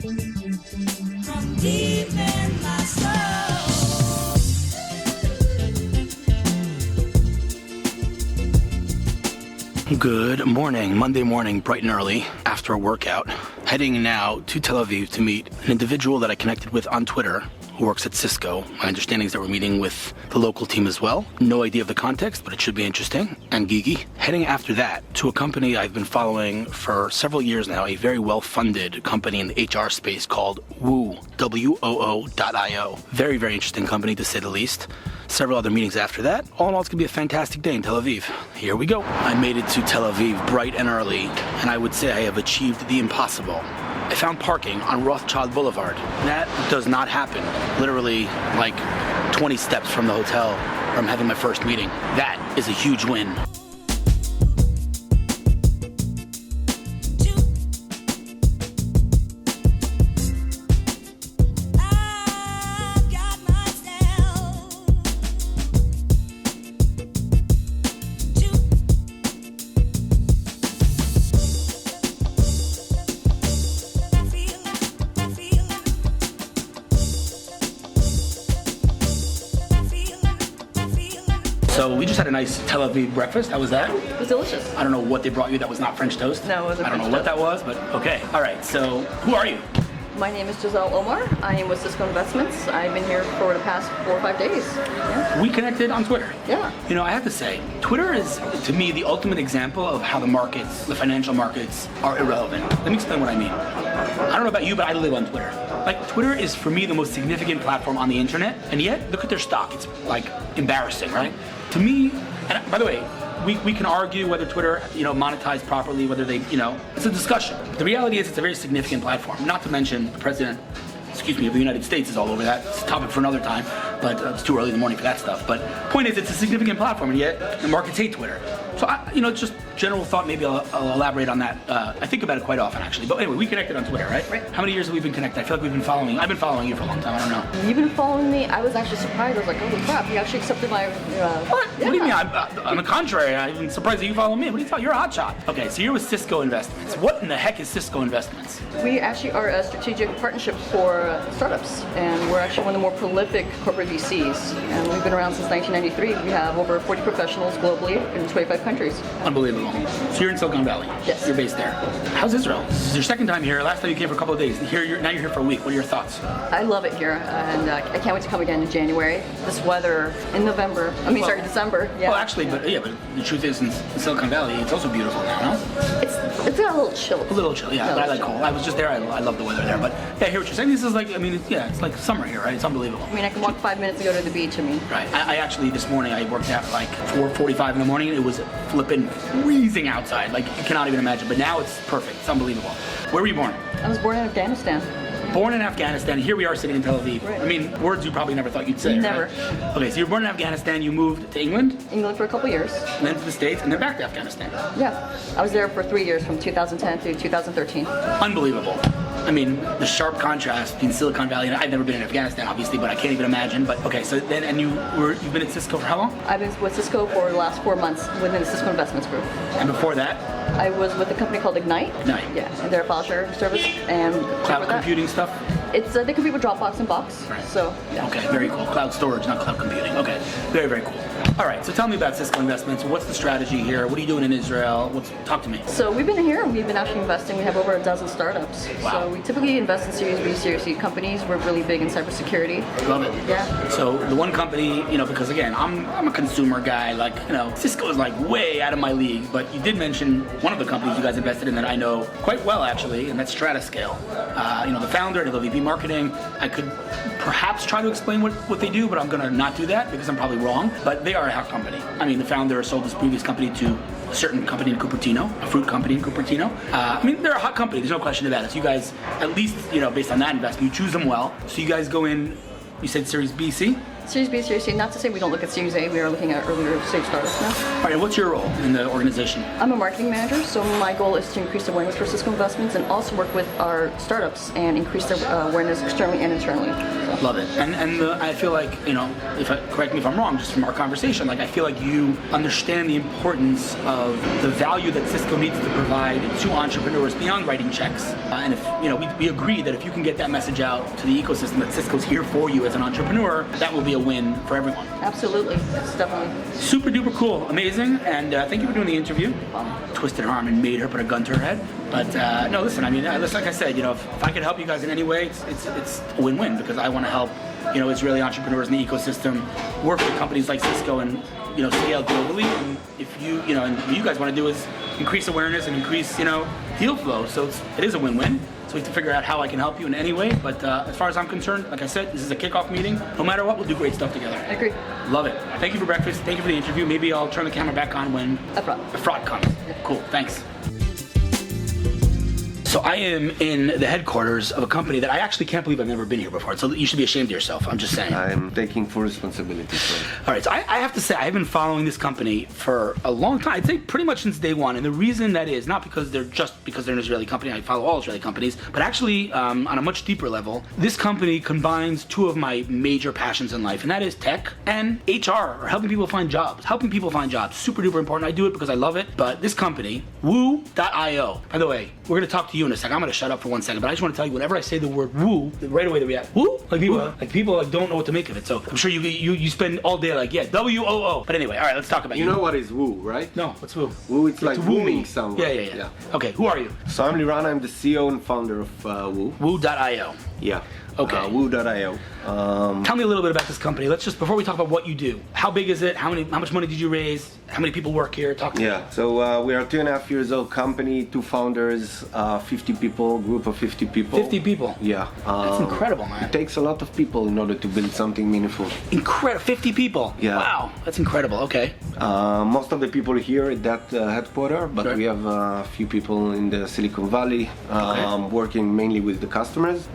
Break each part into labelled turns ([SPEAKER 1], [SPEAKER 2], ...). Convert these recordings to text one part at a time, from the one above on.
[SPEAKER 1] From deep in my soul.
[SPEAKER 2] Good morning, Monday morning, bright and early, after a workout. Heading now to Tel Aviv to meet an individual that I connected with on Twitter who works at Cisco. My understanding is that we're meeting with the local team as well. No idea of the context, but it should be interesting and geeky. Heading after that to a company I've been following for several years now, a very well-funded company in the HR space called Woo, WOO.io. Very, very interesting company to say the least. Several other meetings after that. All in all, it's going to be a fantastic day in Tel Aviv. Here we go. I made it to Tel Aviv bright and early, and I would say I have achieved the impossible. I found parking on Rothschild Boulevard. That does not happen. Literally like 20 steps from the hotel where I'm having my first meeting. That is a huge win. So we just had a nice Tel Aviv breakfast. How was that?
[SPEAKER 3] It was delicious.
[SPEAKER 2] I don't know what they brought you that was not French toast.
[SPEAKER 3] No, it wasn't
[SPEAKER 2] I don't
[SPEAKER 3] French
[SPEAKER 2] know what
[SPEAKER 3] toast.
[SPEAKER 2] that was, but okay. All right, so who are you?
[SPEAKER 3] My name is Giselle Omar. I am with Cisco Investments. I've been here for the past 4 or 5 days. Yeah.
[SPEAKER 2] We connected on Twitter.
[SPEAKER 3] Yeah.
[SPEAKER 2] You know, I have to say, Twitter is, to me, the ultimate example of how the markets, the financial markets, are irrelevant. Let me explain what I mean. I don't know about you, but I live on Twitter. Like, Twitter is, for me, the most significant platform on the internet, and yet, look at their stock. It's, like, embarrassing, right? To me, and by the way, we can argue whether Twitter, monetized properly, whether they, it's a discussion. The reality is it's a very significant platform. Not to mention the president, of the United States is all over that. It's a topic for another time, but it's too early in the morning for that stuff. But point is, it's a significant platform, and yet the markets hate Twitter. So, it's just general thought. Maybe I'll elaborate on that. I think about it quite often, actually. But anyway, we connected on Twitter, right?
[SPEAKER 3] Right.
[SPEAKER 2] How many years have we been connected? I feel like we've been following. I've been following you for a long time. I don't know.
[SPEAKER 3] You've been following me. I was actually surprised. I was like, holy crap, you actually accepted my...
[SPEAKER 2] What?
[SPEAKER 3] Yeah.
[SPEAKER 2] What do you mean? On the contrary, I'm surprised that you follow me. What do you thought? You're a hotshot. Okay, so you're with Cisco Investments. What in the heck is Cisco Investments?
[SPEAKER 3] We actually are a strategic partnership for startups, and we're actually one of the more prolific corporate VCs. And we've been around since 1993. We have over 40 professionals globally in 25 countries.
[SPEAKER 2] Unbelievable. So you're in Silicon Valley.
[SPEAKER 3] Yes.
[SPEAKER 2] You're based there. How's Israel? This is your second time here. Last time you came for a couple of days. Now you're here for a week. What are your thoughts?
[SPEAKER 3] I love it here, and I can't wait to come again in January. This weather in November. December. Yeah.
[SPEAKER 2] Well, actually, but the truth is, in Silicon Valley, it's also beautiful now, no?
[SPEAKER 3] It's got a little chill.
[SPEAKER 2] A little chill, yeah. But I like cold. I was just there. I love the weather there. But yeah, I hear what you're saying. This is like, it's like summer here, right? It's unbelievable.
[SPEAKER 3] I can walk 5 minutes to go to the beach.
[SPEAKER 2] Right. I actually, this morning, I worked out at like 4:45 in the morning. It was flipping freezing outside. Like, you cannot even imagine. But now it's perfect. It's unbelievable. Where were you born?
[SPEAKER 3] I was born in Afghanistan.
[SPEAKER 2] Born in Afghanistan. Here we are sitting in Tel Aviv.
[SPEAKER 3] Right.
[SPEAKER 2] Words you probably never thought you'd say.
[SPEAKER 3] Never.
[SPEAKER 2] Right? Okay, so you're born in Afghanistan. You moved to England,
[SPEAKER 3] England for a couple years.
[SPEAKER 2] and then to the States, and then back to Afghanistan.
[SPEAKER 3] Yeah. I was there for 3 years, from 2010 to 2013.
[SPEAKER 2] Unbelievable. The sharp contrast between Silicon Valley and I've never been in Afghanistan, obviously, but I can't even imagine. But okay, so then, and you've been at Cisco for how long?
[SPEAKER 3] I've been with Cisco for the last 4 months within the Cisco Investments Group.
[SPEAKER 2] And before that?
[SPEAKER 3] I was with a company called Ignite.
[SPEAKER 2] Ignite.
[SPEAKER 3] Yeah, and they're a file sharing service. And
[SPEAKER 2] Cloud computing stuff?
[SPEAKER 3] It's they compete with Dropbox and Box.
[SPEAKER 2] Right.
[SPEAKER 3] So, yeah.
[SPEAKER 2] Okay, very cool. Cloud storage, not cloud computing. Okay, very, very cool. All right, so tell me about Cisco Investments. What's the strategy here? What are you doing in Israel? Talk to me.
[SPEAKER 3] So we've been here, we've been actually investing. We have over a dozen startups.
[SPEAKER 2] Wow.
[SPEAKER 3] So we typically invest in Series B, Series C companies. We're really big in cybersecurity.
[SPEAKER 2] Love it.
[SPEAKER 3] Yeah.
[SPEAKER 2] So the one company, because again, I'm a consumer guy. Like, Cisco is like way out of my league. But you did mention one of the companies you guys invested in that I know quite well, actually, and that's Stratascale. The founder and the VP marketing. I could perhaps try to explain what they do, but I'm going to not do that because I'm probably wrong. But they are a hot company. The founder sold his previous company to a certain company in Cupertino, a fruit company in Cupertino. They're a hot company. There's no question about it. So you guys, at least, based on that investment, you choose them well. So you guys go in, you said Series B, C?
[SPEAKER 3] Series B, Series C, not to say we don't look at Series A, we are looking at earlier stage startups now.
[SPEAKER 2] All right, and what's your role in the organization?
[SPEAKER 3] I'm a marketing manager, so my goal is to increase awareness for Cisco investments and also work with our startups and increase their awareness externally and internally. So.
[SPEAKER 2] Love it. And I feel like, correct me if I'm wrong, just from our conversation, I feel like you understand the importance of the value that Cisco needs to provide to entrepreneurs beyond writing checks. And if, we agree that if you can get that message out to the ecosystem that Cisco's here for you as an entrepreneur, that will be a win for everyone.
[SPEAKER 3] Absolutely. It's definitely.
[SPEAKER 2] Super duper cool. Amazing. And thank you for doing the interview. Twisted her arm and made her put a gun to her head. But no, listen, like I said, if I could help you guys in any way, it's a win-win because I want to help, Israeli entrepreneurs in the ecosystem work with companies like Cisco and, scale globally. And if you, and what you guys want to do is increase awareness and increase, deal flow. So it is a win-win. So we have to figure out how I can help you in any way. But as far as I'm concerned, like I said, this is a kickoff meeting. No matter what, we'll do great stuff together.
[SPEAKER 3] I agree.
[SPEAKER 2] Love it. Thank you for breakfast. Thank you for the interview. Maybe I'll turn the camera back on when Efrat comes.
[SPEAKER 3] Yeah.
[SPEAKER 2] Cool. Thanks. So I am in the headquarters of a company that I actually can't believe I've never been here before. So you should be ashamed of yourself. I'm just saying.
[SPEAKER 4] I'm taking full responsibility for it.
[SPEAKER 2] All right, so I have to say, I've been following this company for a long time. I'd say pretty much since day one. And the reason that is not because they're an Israeli company. I follow all Israeli companies. But actually, on a much deeper level, this company combines two of my major passions in life. And that is tech and HR, or helping people find jobs. Helping people find jobs. Super duper important. I do it because I love it. But this company, Woo.io. By the way, we're going to talk to you in a second. I'm going to shut up for 1 second. But I just want to tell you, whenever I say the word woo, right away they react. Woo? People don't know what to make of it. So I'm sure you spend all day WOO. But anyway, all right, let's talk about you.
[SPEAKER 4] You know what is woo, right?
[SPEAKER 2] No, what's woo?
[SPEAKER 4] Woo, it's like
[SPEAKER 2] woo
[SPEAKER 4] wooing
[SPEAKER 2] me.
[SPEAKER 4] someone.
[SPEAKER 2] Yeah. Okay, who are you?
[SPEAKER 4] So I'm Liran, I'm the CEO and founder of Woo.
[SPEAKER 2] Woo.io.
[SPEAKER 4] Yeah.
[SPEAKER 2] Okay.
[SPEAKER 4] Woo.io.
[SPEAKER 2] Tell me a little bit about this company. Let's just, before we talk about what you do, how big is it? How much money did you raise? How many people work here? Talk to me.
[SPEAKER 4] Yeah, so we are 2.5 years old company, 2 founders, 50 people, group of 50 people.
[SPEAKER 2] 50 people?
[SPEAKER 4] Yeah.
[SPEAKER 2] That's incredible, man.
[SPEAKER 4] It takes a lot of people in order to build something meaningful.
[SPEAKER 2] Incredible, 50 people?
[SPEAKER 4] Yeah.
[SPEAKER 2] Wow, that's incredible, okay.
[SPEAKER 4] Most of the people here at that headquarters, but
[SPEAKER 2] Right.
[SPEAKER 4] we have a few people in the Silicon Valley working mainly with the customers.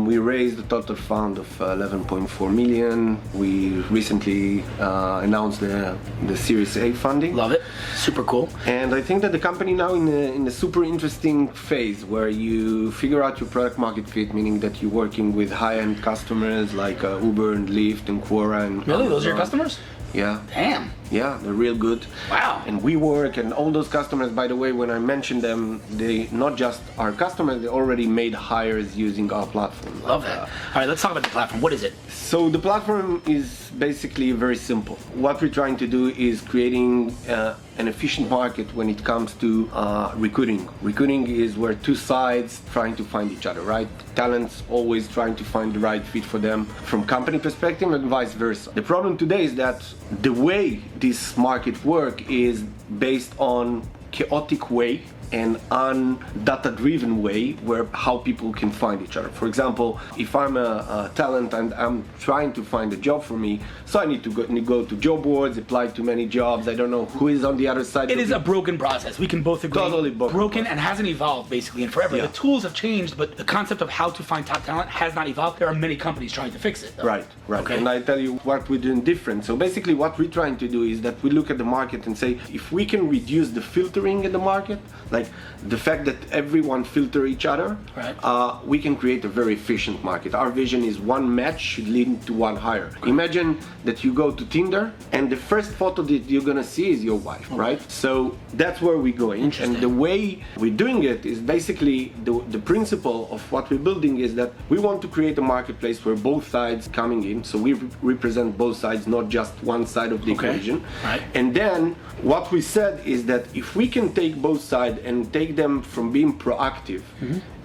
[SPEAKER 4] We raised a total fund of 11.4 million. We recently announced the Series A funding.
[SPEAKER 2] Love it, super cool.
[SPEAKER 4] And I think that the company now in a super interesting phase where you figure out your product market fit, meaning that you're working with high-end customers like Uber and Lyft and Quora and
[SPEAKER 2] Really, those are your
[SPEAKER 4] Amazon.
[SPEAKER 2] customers?
[SPEAKER 4] Yeah.
[SPEAKER 2] Damn.
[SPEAKER 4] Yeah, they're real good.
[SPEAKER 2] Wow.
[SPEAKER 4] And WeWork and all those customers, by the way, when I mention them, they not just are customers, they already made hires using our platform.
[SPEAKER 2] Love that. All right, let's talk about the platform. What is it?
[SPEAKER 4] So the platform is basically very simple. What we're trying to do is creating an efficient market when it comes to recruiting. Recruiting is where two sides trying to find each other, right? Talents always trying to find the right fit for them from company perspective and vice versa. The problem today is that the way this market work is based on chaotic way and on data-driven way where how people can find each other. For example, if I'm a talent and I'm trying to find a job for me, so I need to go to job boards, apply to many jobs. I don't know who is on the other side.
[SPEAKER 2] It is a broken process. We can both agree.
[SPEAKER 4] Totally broken
[SPEAKER 2] and hasn't evolved basically in forever.
[SPEAKER 4] Yeah.
[SPEAKER 2] The tools have changed, but the concept of how to find top talent has not evolved. There are many companies trying to fix it, though.
[SPEAKER 4] Right.
[SPEAKER 2] Okay.
[SPEAKER 4] And I tell you what we're doing different. So basically what we're trying to do is that we look at the market and say, if we can reduce the filtering in the market, like the fact that everyone filter each other,
[SPEAKER 2] right.
[SPEAKER 4] We can create a very efficient market. Our vision is one match should lead to one hire. Okay. Imagine that you go to Tinder and the first photo that you're gonna see is your wife, right? So that's where we're going. And the way we're doing it is basically the principle of what we're building is that we want to create a marketplace where both sides coming in. So we represent both sides, not just one side of the equation.
[SPEAKER 2] Right.
[SPEAKER 4] And then what we said is that if we can take both sides and take them from being proactive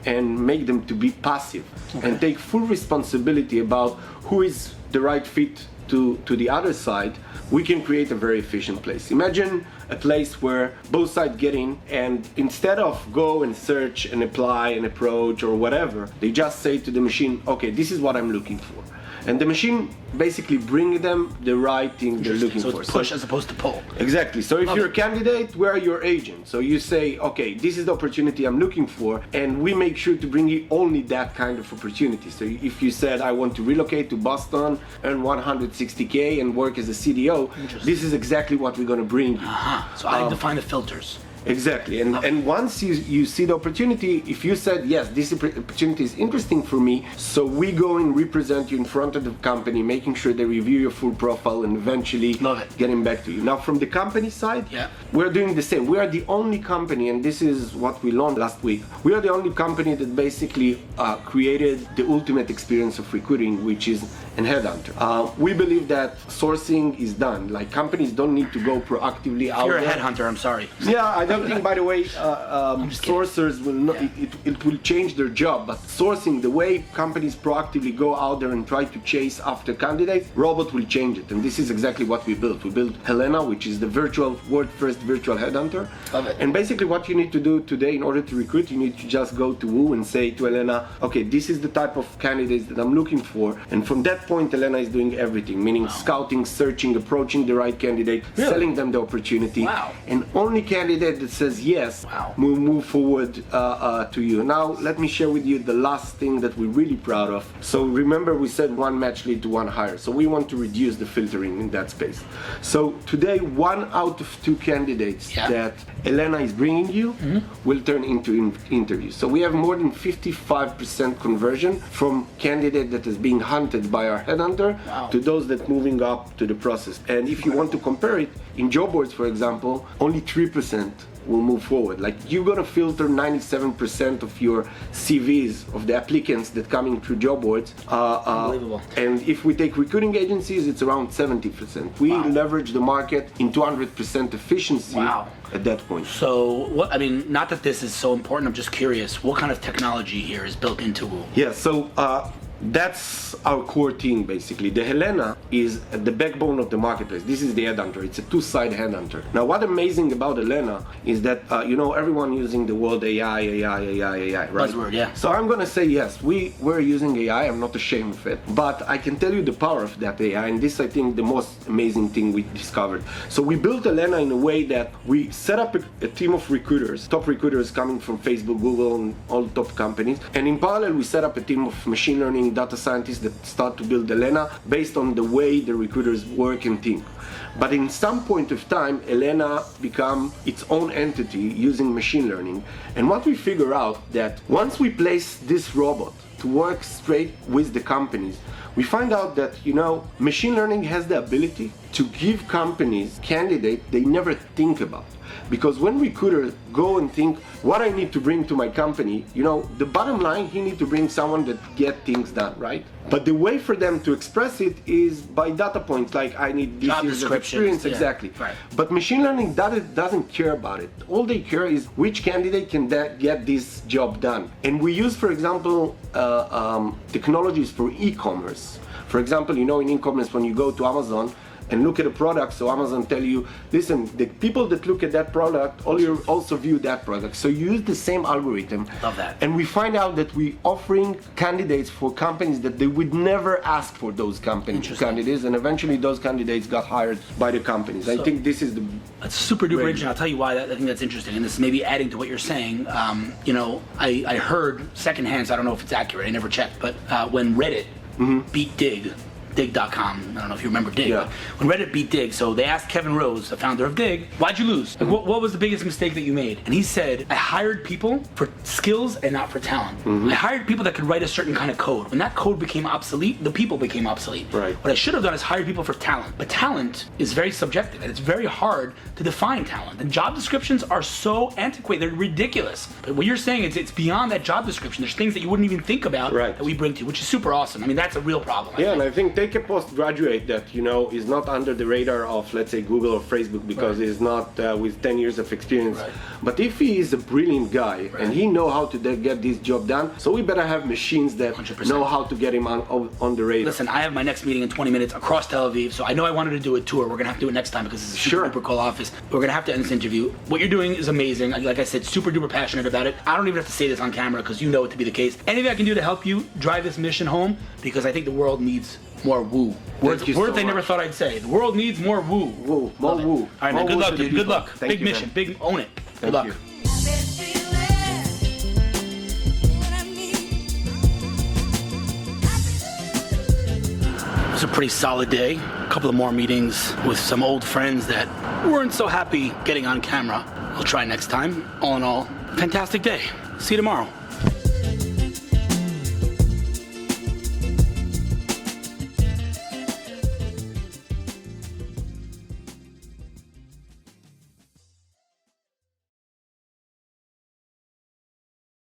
[SPEAKER 4] and make them to be passive and take full responsibility about who is the right fit to the other side, we can create a very efficient place. Imagine a place where both sides get in and instead of go and search and apply and approach or whatever, they just say to the machine, okay, this is what I'm looking for. and the machine basically bring them the right thing they're looking
[SPEAKER 2] So
[SPEAKER 4] for.
[SPEAKER 2] it's push as opposed to pull.
[SPEAKER 4] Exactly. So if
[SPEAKER 2] Love
[SPEAKER 4] you're
[SPEAKER 2] it.
[SPEAKER 4] a candidate, we're your agent. So you say, okay, this is the opportunity I'm looking for, and we make sure to bring you only that kind of opportunity. So if you said, I want to relocate to Boston, earn 160K and work as a CDO, this is exactly what we're going to bring you.
[SPEAKER 2] So I define the filters.
[SPEAKER 4] Exactly, and once you see the opportunity, if you said yes, this opportunity is interesting for me, so we go and represent you in front of the company, making sure they review your full profile and eventually
[SPEAKER 2] Love it.
[SPEAKER 4] getting back to you. Now, from the company side,
[SPEAKER 2] Yeah.
[SPEAKER 4] we're doing the same. We are the only company, and this is what we learned last week. We are the only company that basically created the ultimate experience of recruiting, which is an headhunter. We believe that sourcing is done. Like companies don't need to go proactively out
[SPEAKER 2] You're a
[SPEAKER 4] there.
[SPEAKER 2] headhunter, I'm sorry.
[SPEAKER 4] Yeah, I don't think, by the way,
[SPEAKER 2] just kidding.
[SPEAKER 4] sourcers will not, it will change their job, but sourcing, the way companies proactively go out there and try to chase after candidates, robot will change it. And this is exactly what we built. We built Helena, which is the world first virtual headhunter.
[SPEAKER 2] Love it.
[SPEAKER 4] And basically what you need to do today in order to recruit, you need to just go to Woo and say to Helena, okay, this is the type of candidates that I'm looking for. And from that point, Helena is doing everything, meaning scouting, searching, approaching the right candidate,
[SPEAKER 2] Really?
[SPEAKER 4] selling them the opportunity.
[SPEAKER 2] Wow.
[SPEAKER 4] And only candidate that says yes
[SPEAKER 2] Wow.
[SPEAKER 4] will move forward to you. Now, let me share with you the last thing that we're really proud of. So remember, we said one match lead to one hire. So we want to reduce the filtering in that space. So today, 1 out of 2 candidates
[SPEAKER 2] Yeah.
[SPEAKER 4] that Elena is bringing you will turn into interviews. So we have more than 55% conversion from candidate that is being hunted by our headhunter
[SPEAKER 2] Wow.
[SPEAKER 4] to those that moving up to the process. And if you want to compare it, in job boards, for example, only 3% will move forward. Like you're gonna filter 97% of your CVs of the applicants that coming through job boards.
[SPEAKER 2] Unbelievable.
[SPEAKER 4] And if we take recruiting agencies, it's around 70%. We leverage the market in 200% efficiency
[SPEAKER 2] Wow.
[SPEAKER 4] at that point.
[SPEAKER 2] So, what? I mean, not that this is so important. I'm just curious. What kind of technology here is built into Woo?
[SPEAKER 4] Yeah, so that's our core team basically. The Helena is the backbone of the marketplace. This is the headhunter. It's a two-side headhunter. Now, what amazing about Helena is that everyone using the word AI, right?
[SPEAKER 2] Buzzword, yeah.
[SPEAKER 4] So I'm gonna say yes, we're using AI. I'm not ashamed of it, but I can tell you the power of that AI, and this I think the most amazing thing we discovered. So we built Helena in a way that we set up a team of recruiters, top recruiters coming from Facebook, Google, and all top companies, and in parallel we set up a team of machine learning data scientists that start to build Elena based on the way the recruiters work and think. But in some point of time, Elena become its own entity using machine learning. And what we figure out that once we place this robot to work straight with the companies, we find out that, machine learning has the ability to give companies candidates they never think about. Because when recruiters go and think what I need to bring to my company, the bottom line, he need to bring someone that get things done, right? But the way for them to express it is by data points, like I need this
[SPEAKER 2] Job
[SPEAKER 4] years of
[SPEAKER 2] descriptions,
[SPEAKER 4] experience,
[SPEAKER 2] yeah,
[SPEAKER 4] exactly.
[SPEAKER 2] right.
[SPEAKER 4] But machine learning doesn't care about it. All they care is which candidate can get this job done. And we use, for example, technologies for e-commerce. For example, in e-commerce, when you go to Amazon and look at a product, so Amazon tell you, listen, the people that look at that product also view that product. So you use the same algorithm.
[SPEAKER 2] Love that.
[SPEAKER 4] And we find out that we offering candidates for companies that they would never ask for those candidates, and eventually those candidates got hired by the companies. I think this is the
[SPEAKER 2] That's super duper
[SPEAKER 4] Great.
[SPEAKER 2] interesting. I'll tell you why I think that's interesting, and this is maybe adding to what you're saying. I heard secondhand, so I don't know if it's accurate. I never checked, but when Reddit beat Dig.com. I don't know if you remember Dig.
[SPEAKER 4] Yeah.
[SPEAKER 2] But when Reddit beat Dig, so they asked Kevin Rose, the founder of Dig, why'd you lose? Like, what was the biggest mistake that you made? And he said, I hired people for skills and not for talent. I hired people that could write a certain kind of code. When that code became obsolete, the people became obsolete.
[SPEAKER 4] Right.
[SPEAKER 2] What I should have done is hire people for talent. But talent is very subjective, and it's very hard to define talent. And job descriptions are so antiquated, they're ridiculous. But what you're saying is it's beyond that job description. There's things that you wouldn't even think about
[SPEAKER 4] Right.
[SPEAKER 2] that we bring to you, which is super awesome. I mean, that's a real problem. I
[SPEAKER 4] Yeah,
[SPEAKER 2] think.
[SPEAKER 4] and I think take a postgraduate that is not under the radar of, let's say, Google or Facebook because
[SPEAKER 2] Right.
[SPEAKER 4] he's not with 10 years of experience.
[SPEAKER 2] Right.
[SPEAKER 4] But if he is a brilliant guy and he know how to get this job done, so we better have machines that
[SPEAKER 2] 100%.
[SPEAKER 4] know how to get him on the radar.
[SPEAKER 2] Listen, I have my next meeting in 20 minutes across Tel Aviv, so I know I wanted to do a tour. We're gonna have to do it next time because it's a super
[SPEAKER 4] Sure.
[SPEAKER 2] duper cool office. We're gonna have to end this interview. What you're doing is amazing. Like I said, super duper passionate about it. I don't even have to say this on camera because you know it to be the case. Anything I can do to help you drive this mission home, because I think the world needs more woo. Words
[SPEAKER 4] you so
[SPEAKER 2] I never
[SPEAKER 4] much.
[SPEAKER 2] thought I'd say. The world needs more woo.
[SPEAKER 4] Woo, more
[SPEAKER 2] Love it.
[SPEAKER 4] woo.
[SPEAKER 2] All right, man.
[SPEAKER 4] More
[SPEAKER 2] Good
[SPEAKER 4] woo
[SPEAKER 2] luck,
[SPEAKER 4] to the
[SPEAKER 2] dude. Good
[SPEAKER 4] people.
[SPEAKER 2] luck.
[SPEAKER 4] Thank
[SPEAKER 2] Big
[SPEAKER 4] you,
[SPEAKER 2] mission.
[SPEAKER 4] man.
[SPEAKER 2] Big own it.
[SPEAKER 4] Thank
[SPEAKER 2] Good luck.
[SPEAKER 4] you.
[SPEAKER 2] It was a pretty solid day. A couple of more meetings with some old friends that weren't so happy getting on camera. I'll try next time. All in all, fantastic day. See you tomorrow.